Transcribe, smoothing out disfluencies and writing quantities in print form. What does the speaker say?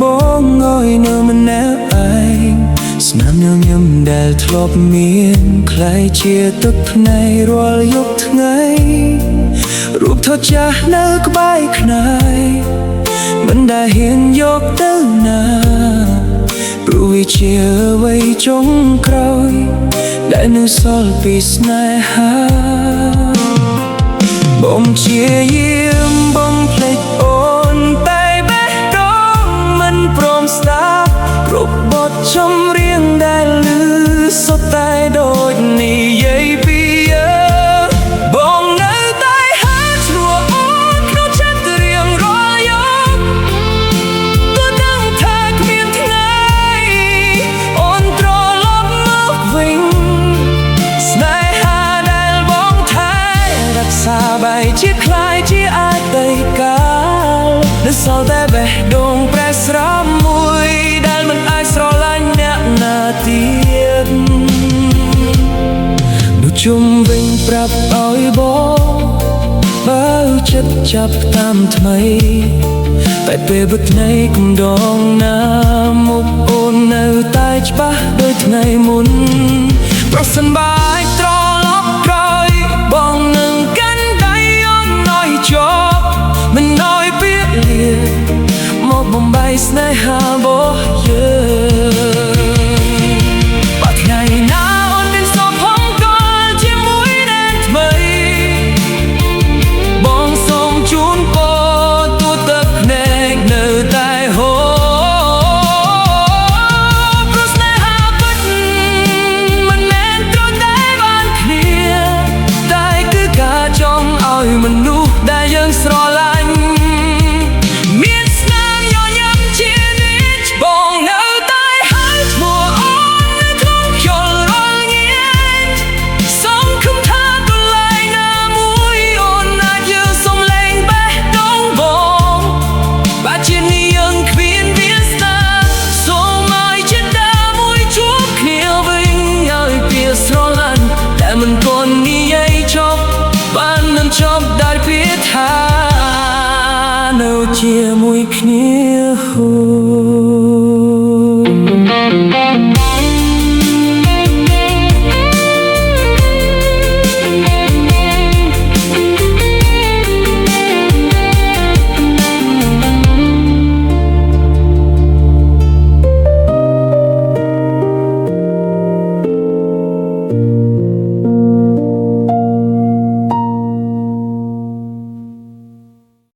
បងអើយនៅម្នាក់ឯងស្នាមញញឹមដែលធ្លាប់មានក្លាយជាទឹកភ្នែករាល់យប់ថ្ងៃរូបថតចាស់នៅក្បែរខ្នើយមិនដែលហ៊ានយកទៅណាព្រោះវាជាអ្វីចុងក្រោយដែលនៅសល់ពីស្នេហាបងជាយាមបងភ្លេចអូនតែបេះដូងមិនព្រមស្ដាប់គ្រប់បទចម្រៀងដែលឮសុទ្ធតែដូចនិយាយពីយើងបងនៅតែហាឈ្មោះអូនក្នុងចិត្តរៀងរាល់យប់ទោះដឹងថាគ្មានថ្ងៃអូនត្រឡប់មកវិញស្នេហាដែលបងថែរក្សាបែរជាคล้ายជាអតីតកាលនៅសល់តែបេះដូងប្រេះស្រាំមួយដែលមិនអាចស្រឡាញ់អ្នកណាទៀតនោះជុំវិញប្រាប់ឲ្យបងបើចិត្តចាប់តាមថ្មីតែពេលបិទភ្នែកគំដងណាមុខអូននៅតែច្បាស់ដូចថ្ងៃមុនប្រសិនបើអាចត្រឡប់ក្រោយបងនឹងកាន់ដៃអូនឲ្យជាប់មិនឲ្យពាក្យលាមកបំបីស្នេហារបស់យើងបើថ្ងៃណាអូនមានសុខផងក៏ជាមួយអ្នកថ្មីបងសូមជូនពរទូទឹកភ្នែកនៅតែហូរព្រោះស្នេហាពិតមិនមែនត្រូវតែបានគ្នាតែគឺការចង់ឲ្យមនុស្សដែលយើងស្រឡាញ់មានស្នាមញញឹមជានិច្ចបងនៅតែហៅឈ្មោះអូននៅក្នុងខ្យល់រងាសង្ឃឹមថាកន្លែងណាមួយអូនអាចយល់សំឡេងបេះដូងបងបើជានាងគ្មានវាសនាសូមឲ្យចិត្តដើមមួយជួបគ្នាវិញឲ្យពីស្រឡាញ់តែមិនទាន់និយាយចប់បាននឹងចប់ដោយពាក្យថានៅជាមួយគ្នា